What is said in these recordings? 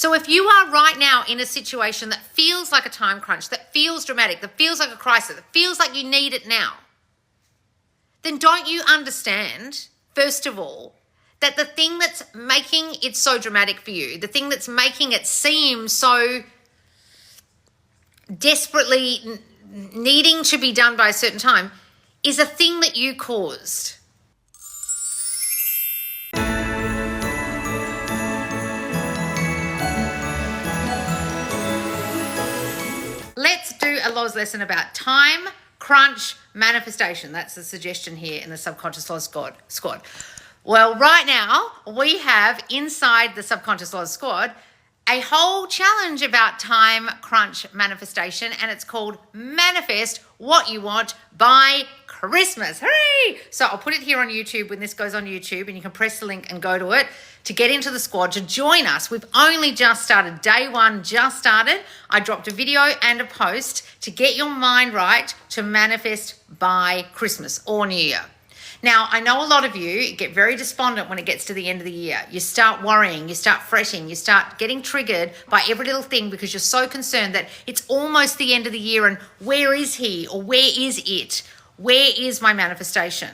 So if you are right now in a situation that feels like a time crunch, that feels dramatic, that feels like a crisis, that feels like you need it now, then don't you understand, first of all, that the thing that's making it so dramatic for you, the thing that's making it seem so desperately needing to be done by a certain time, is a thing that you caused. Let's do a Loz lesson about time, crunch, manifestation. That's the suggestion here in the Subconscious Loz Squad. Well, right now we have inside the Subconscious Loz Squad a whole challenge about time, crunch, manifestation, and it's called Manifest What You Want by Christmas. Hooray! So I'll put it here on YouTube when this goes on YouTube, and you can press the link and go to it to get into the squad, to join us. We've only just started. Day one just started. I dropped a video and a post to get your mind right to manifest by Christmas or New Year. Now, I know a lot of you get very despondent when it gets to the end of the year. You start worrying, you start fretting, you start getting triggered by every little thing because you're so concerned that it's almost the end of the year and where is he or where is it? Where is my manifestation?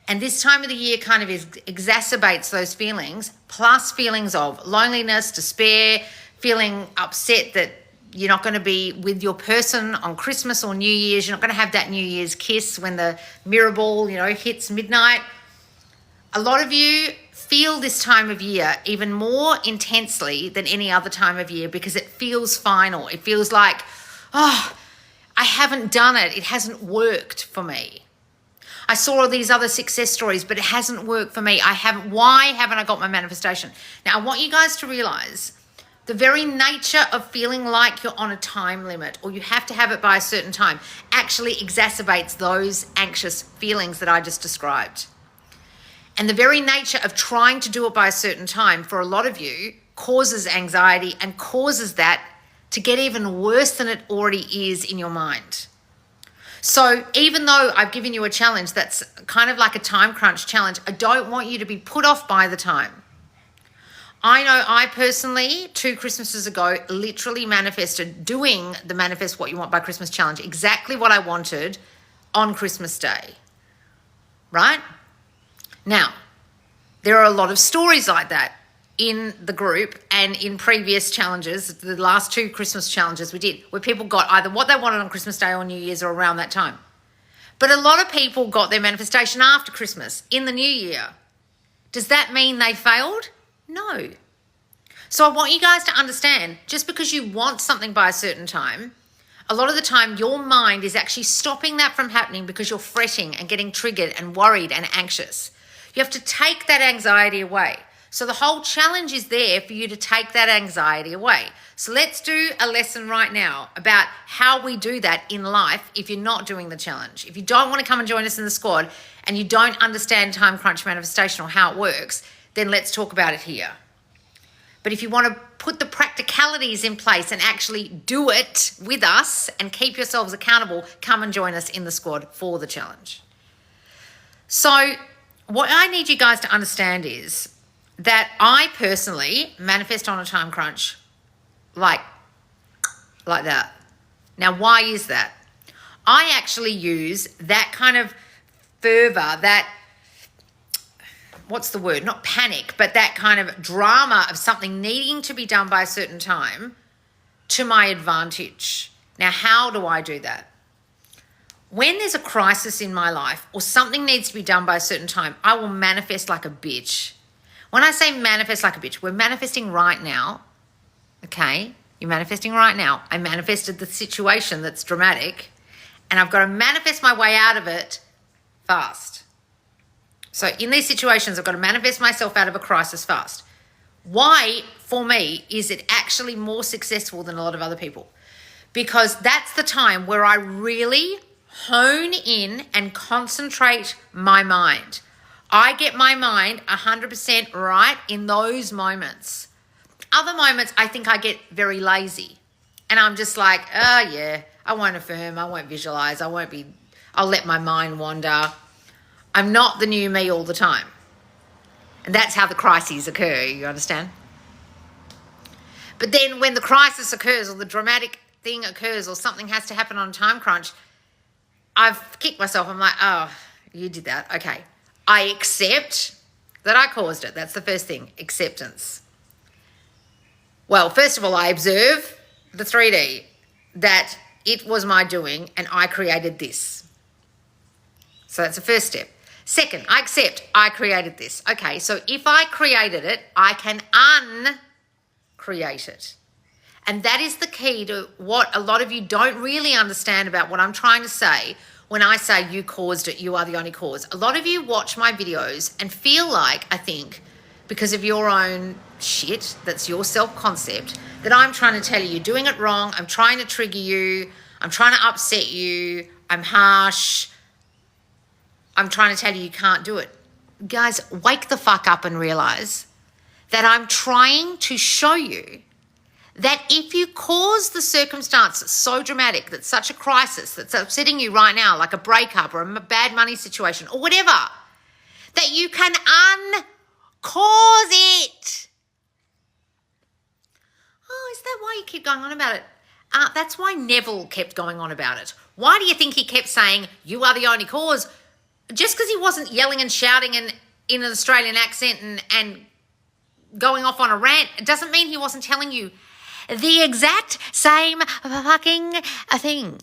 And this time of the year kind of exacerbates those feelings, plus feelings of loneliness, despair, feeling upset that you're not going to be with your person on Christmas or New Year's. You're not going to have that New Year's kiss when the mirror ball, hits midnight. A lot of you feel this time of year even more intensely than any other time of year because it feels final. It feels like, I haven't done it. It hasn't worked for me. I saw all these other success stories, but it hasn't worked for me. Why haven't I got my manifestation? Now, I want you guys to realize the very nature of feeling like you're on a time limit or you have to have it by a certain time actually exacerbates those anxious feelings that I just described. And the very nature of trying to do it by a certain time for a lot of you causes anxiety and causes that to get even worse than it already is in your mind. So even though I've given you a challenge that's kind of like a time crunch challenge, I don't want you to be put off by the time. I know I personally, 2 Christmases ago, literally manifested doing the Manifest What You Want by Christmas challenge, exactly what I wanted on Christmas Day, right? Now, there are a lot of stories like that in the group and in previous challenges, the last 2 Christmas challenges we did, where people got either what they wanted on Christmas Day or New Year's or around that time. But a lot of people got their manifestation after Christmas, in the new year. Does that mean they failed? No. So I want you guys to understand, just because you want something by a certain time, a lot of the time your mind is actually stopping that from happening because you're fretting and getting triggered and worried and anxious. You have to take that anxiety away. So the whole challenge is there for you to take that anxiety away. So let's do a lesson right now about how we do that in life if you're not doing the challenge. If you don't want to come and join us in the squad and you don't understand time crunch manifestation or how it works, then let's talk about it here. But if you want to put the practicalities in place and actually do it with us and keep yourselves accountable, come and join us in the squad for the challenge. So what I need you guys to understand is that I personally manifest on a time crunch like that. Now, why is that? I actually use that kind of fervor, that, what's the word? Not panic, but that kind of drama of something needing to be done by a certain time to my advantage. Now, how do I do that? When there's a crisis in my life or something needs to be done by a certain time, I will manifest like a bitch. When I say manifest like a bitch, we're manifesting right now, okay? You're manifesting right now. I manifested the situation that's dramatic, and I've got to manifest my way out of it fast. So in these situations, I've got to manifest myself out of a crisis fast. Why, for me, is it actually more successful than a lot of other people? Because that's the time where I really hone in and concentrate my mind. I get my mind 100% right in those moments. Other moments, I think I get very lazy. And I'm just like, oh yeah, I won't affirm, I won't visualize, I'll let my mind wander. I'm not the new me all the time. And that's how the crises occur, you understand? But then when the crisis occurs or the dramatic thing occurs or something has to happen on a time crunch, I've kicked myself. I'm like, oh, you did that. Okay. I accept that I caused it. That's the first thing, acceptance. Well, first of all, I observe the 3D, that it was my doing and I created this. So that's the first step. Second, I accept I created this. Okay, so if I created it, I can uncreate it. And that is the key to what a lot of you don't really understand about what I'm trying to say when I say you caused it, you are the only cause. A lot of you watch my videos and feel like, I think, because of your own shit, that's your self-concept, that I'm trying to tell you you're doing it wrong, I'm trying to trigger you, I'm trying to upset you, I'm harsh, I'm trying to tell you can't do it. Guys, wake the fuck up and realize that I'm trying to show you that if you cause the circumstance that's so dramatic, that's such a crisis, that's upsetting you right now, like a breakup or a bad money situation or whatever, that you can uncause it. Oh, is that why you keep going on about it? That's why Neville kept going on about it. Why do you think he kept saying, you are the only cause? Just because he wasn't yelling and shouting in an Australian accent and going off on a rant, it doesn't mean he wasn't telling you the exact same fucking thing.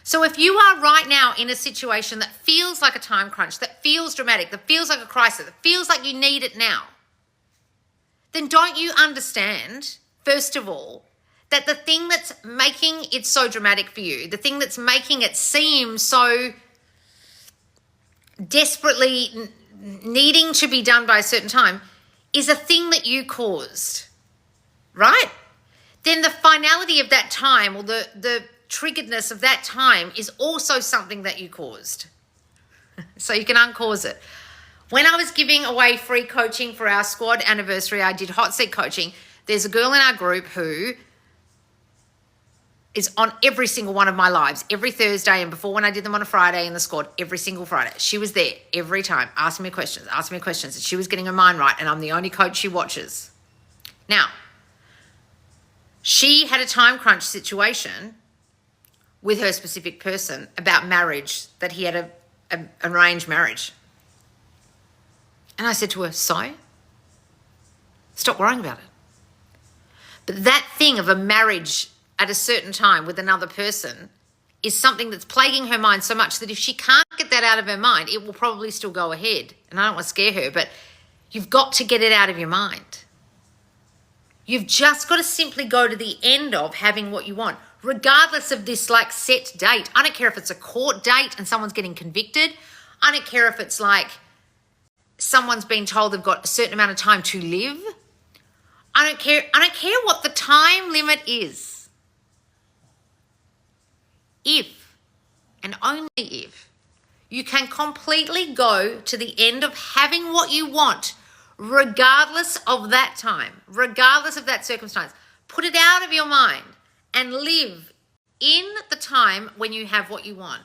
So if you are right now in a situation that feels like a time crunch, that feels dramatic, that feels like a crisis, that feels like you need it now, then don't you understand, first of all, that the thing that's making it so dramatic for you, the thing that's making it seem so desperately needing to be done by a certain time is a thing that you caused, right? Then the finality of that time or the triggeredness of that time is also something that you caused. So you can uncause it. When I was giving away free coaching for our squad anniversary, I did hot seat coaching. There's a girl in our group who is on every single one of my lives, every Thursday, and before when I did them on a Friday in the squad, every single Friday. She was there every time, asking me questions, and she was getting her mind right, and I'm the only coach she watches. Now, she had a time crunch situation with her specific person about marriage, that he had an arranged marriage. And I said to her, so? Stop worrying about it. But that thing of a marriage at a certain time with another person is something that's plaguing her mind so much that if she can't get that out of her mind, it will probably still go ahead. And I don't want to scare her, but you've got to get it out of your mind. You've just got to simply go to the end of having what you want, regardless of this like set date. I don't care if it's a court date and someone's getting convicted. I don't care if it's like someone's been told they've got a certain amount of time to live. I don't care what the time limit is. If, and only if, you can completely go to the end of having what you want, regardless of that time, regardless of that circumstance, put it out of your mind and live in the time when you have what you want,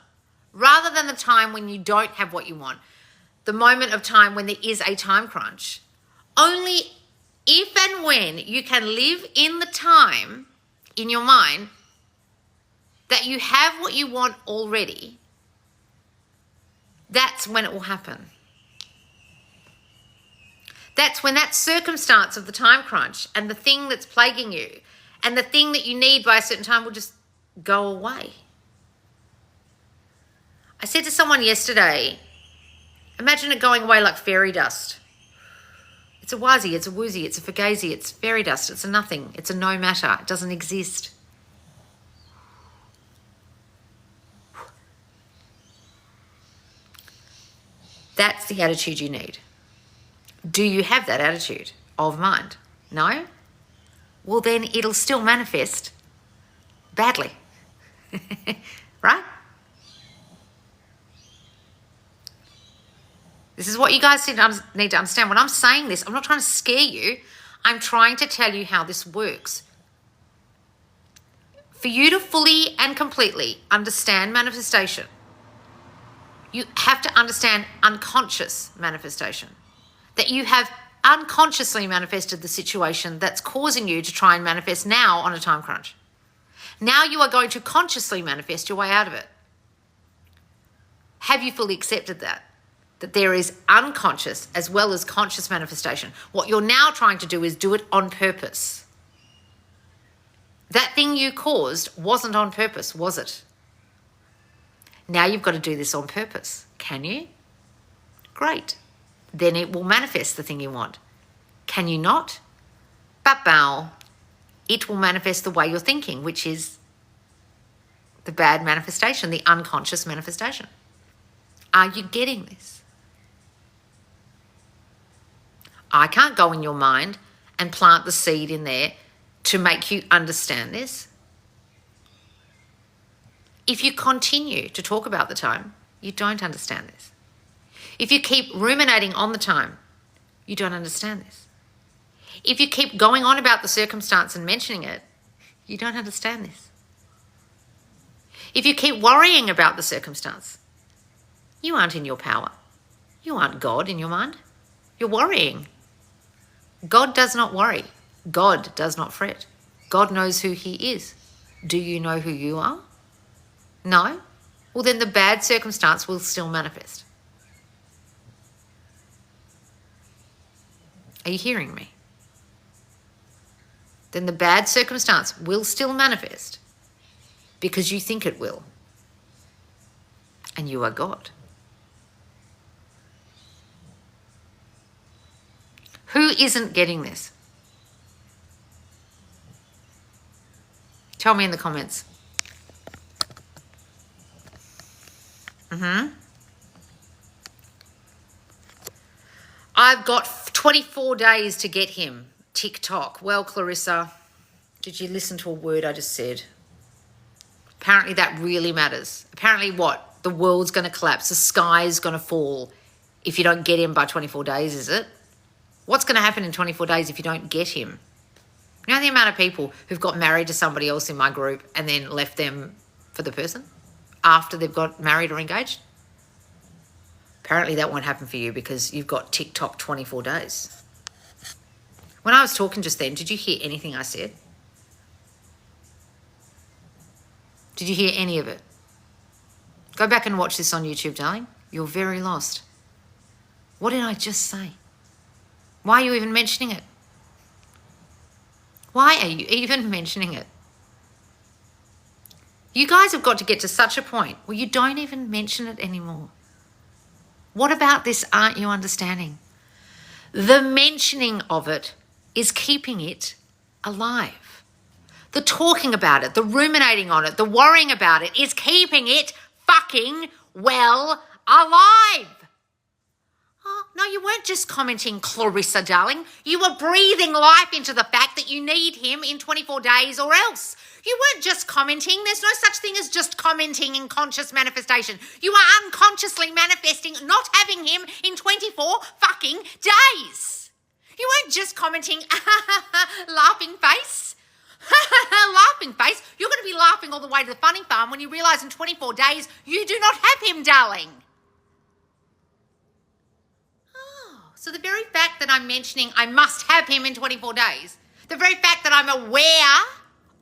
rather than the time when you don't have what you want, the moment of time when there is a time crunch. Only if and when you can live in the time in your mind that you have what you want already, that's when it will happen. That's when that circumstance of the time crunch and the thing that's plaguing you and the thing that you need by a certain time will just go away. I said to someone yesterday, imagine it going away like fairy dust. It's a wazzy, it's a woozy, it's a fugazi, it's fairy dust, it's a nothing, it's a no matter, it doesn't exist. That's the attitude you need. Do you have that attitude of mind? No? Well, then it'll still manifest badly. Right? This is what you guys need to understand. When I'm saying this, I'm not trying to scare you. I'm trying to tell you how this works. For you to fully and completely understand manifestation, you have to understand unconscious manifestation. that you have unconsciously manifested the situation that's causing you to try and manifest now on a time crunch. Now you are going to consciously manifest your way out of it. Have you fully accepted that? That there is unconscious as well as conscious manifestation. What you're now trying to do is do it on purpose. That thing you caused wasn't on purpose, was it? Now you've got to do this on purpose. Can you? Great. Then it will manifest the thing you want. Can you not? Ba-bow. It will manifest the way you're thinking, which is the bad manifestation, the unconscious manifestation. Are you getting this? I can't go in your mind and plant the seed in there to make you understand this. If you continue to talk about the time, you don't understand this. If you keep ruminating on the time, you don't understand this. If you keep going on about the circumstance and mentioning it, you don't understand this. If you keep worrying about the circumstance, you aren't in your power. You aren't God in your mind. You're worrying. God does not worry. God does not fret. God knows who he is. Do you know who you are? No? Well, then the bad circumstance will still manifest. Are you hearing me? Then the bad circumstance will still manifest because you think it will. And you are God. Who isn't getting this? Tell me in the comments. I've got 24 days to get him. TikTok. Well, Clarissa, did you listen to a word I just said? Apparently that really matters. Apparently what? The world's going to collapse. The sky is going to fall if you don't get him by 24 days, is it? What's going to happen in 24 days if you don't get him? You know the amount of people who've got married to somebody else in my group and then left them for the person after they've got married or engaged? Apparently that won't happen for you because you've got TikTok 24 days. When I was talking just then, did you hear anything I said? Did you hear any of it? Go back and watch this on YouTube, darling. You're very lost. What did I just say? Why are you even mentioning it? Why are you even mentioning it? You guys have got to get to such a point where you don't even mention it anymore. What about this aren't you understanding? The mentioning of it is keeping it alive. The talking about it, the ruminating on it, the worrying about it is keeping it fucking well alive. Oh, no, you weren't just commenting, Clarissa, darling. You were breathing life into the fact that you need him in 24 days or else. You weren't just commenting. There's no such thing as just commenting in conscious manifestation. You are unconsciously manifesting not having him in 24 fucking days. You weren't just commenting, laughing face. Laughing face. You're going to be laughing all the way to the funny farm when you realise in 24 days you do not have him, darling. So the very fact that I'm mentioning I must have him in 24 days, the very fact that I'm aware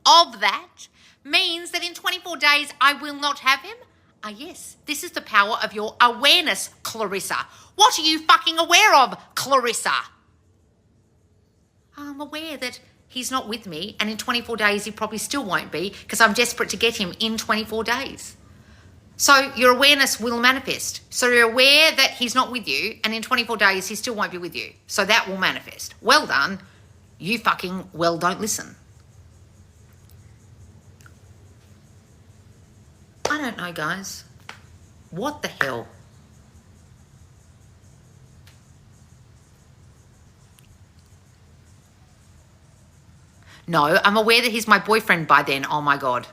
of that means that in 24 days I will not have him? Ah, yes, this is the power of your awareness, Clarissa. What are you fucking aware of, Clarissa? I'm aware that he's not with me and in 24 days he probably still won't be because I'm desperate to get him in 24 days. So your awareness will manifest. So you're aware that he's not with you and in 24 days he still won't be with you. So that will manifest. Well done. You fucking well don't listen. I don't know, guys. What the hell? No, I'm aware that he's my boyfriend by then. Oh my God.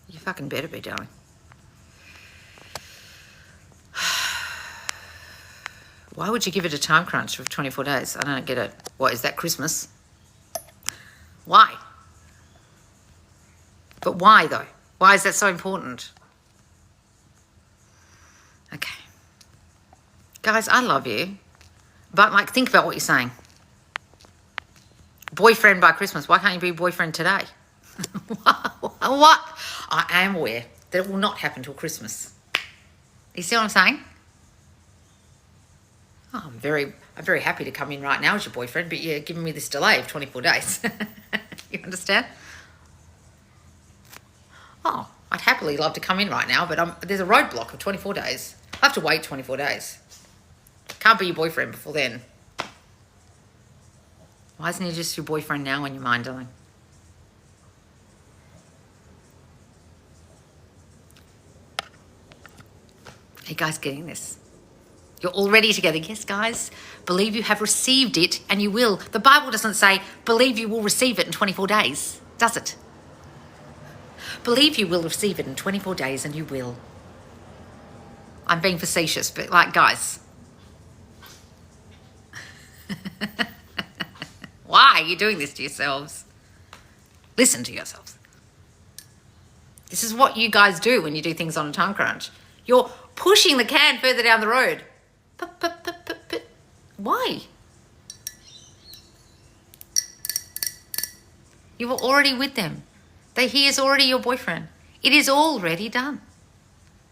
You fucking better be, darling. Why would you give it a time crunch for 24 days? I don't get it. What, is that Christmas? Why? But why though? Why is that so important? Okay. Guys, I love you. But like, think about what you're saying. Boyfriend by Christmas. Why can't you be boyfriend today? What? I am aware that it will not happen till Christmas. You see what I'm saying? Oh, I'm very happy to come in right now as your boyfriend, but you're giving me this delay of 24 days. You understand? Oh, I'd happily love to come in right now, but there's a roadblock of 24 days. I have to wait 24 days. Can't be your boyfriend before then. Why isn't he just your boyfriend now in your mind, darling? Are you guys getting this? You're already together. Yes, guys. Believe you have received it and you will. The Bible doesn't say, believe you will receive it in 24 days, does it? Believe you will receive it in 24 days and you will. I'm being facetious, but like, guys. Why are you doing this to yourselves? Listen to yourselves. This is what you guys do when you do things on a time crunch. You're pushing the can further down the road. Why? You were already with them. He is already your boyfriend. It is already done.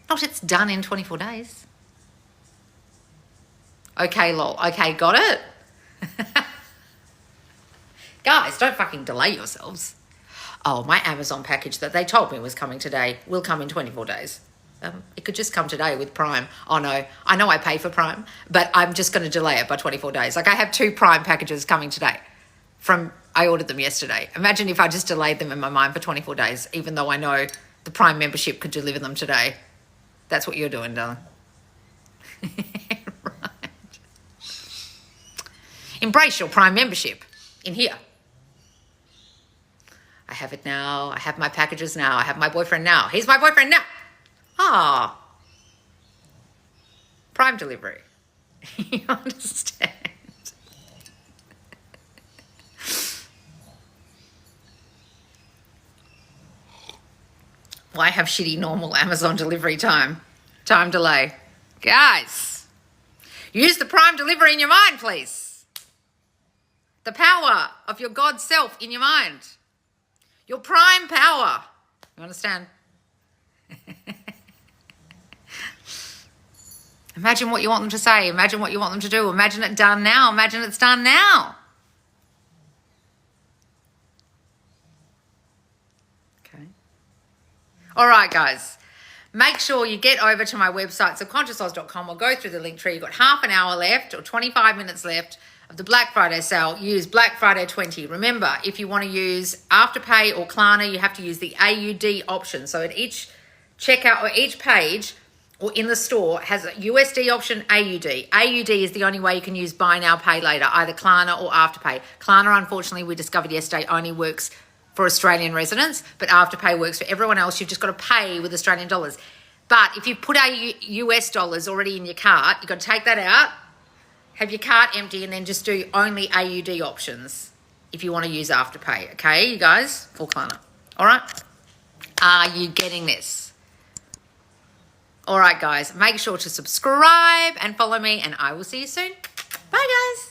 Not it's done in 24 days. Okay, lol. Okay, got it? Guys, don't fucking delay yourselves. Oh, my Amazon package that they told me was coming today will come in 24 days. It could just come today with Prime. Oh no, I know I pay for Prime, but I'm just going to delay it by 24 days. Like I have 2 Prime packages coming today I ordered them yesterday. Imagine if I just delayed them in my mind for 24 days, even though I know the Prime membership could deliver them today. That's what you're doing, darling. Right. Embrace your Prime membership in here. I have it now. I have my packages now. I have my boyfriend now. He's my boyfriend now. Ah, Prime delivery. You understand? Why have shitty normal Amazon delivery time delay? Guys, use the Prime delivery in your mind, please. The power of your God self in your mind. Your Prime power. You understand? Imagine what you want them to say. Imagine what you want them to do. Imagine it done now. Imagine it's done now. Okay. All right, guys. Make sure you get over to my website, subconsciousoz.com, or go through the link tree. You've got half an hour left or 25 minutes left of the Black Friday sale. Use Black Friday 20. Remember, if you want to use Afterpay or Klarna, you have to use the AUD option. So at each checkout or each page or in the store has a USD option, AUD. AUD is the only way you can use buy now, pay later, either Klarna or Afterpay. Klarna, unfortunately, we discovered yesterday, only works for Australian residents, but Afterpay works for everyone else. You've just got to pay with Australian dollars. But if you put US dollars already in your cart, you've got to take that out, have your cart empty, and then just do only AUD options if you want to use Afterpay. Okay, you guys? For Klarna. All right? Are you getting this? All right, guys. Make sure to subscribe and follow me, and I will see you soon. Bye, guys.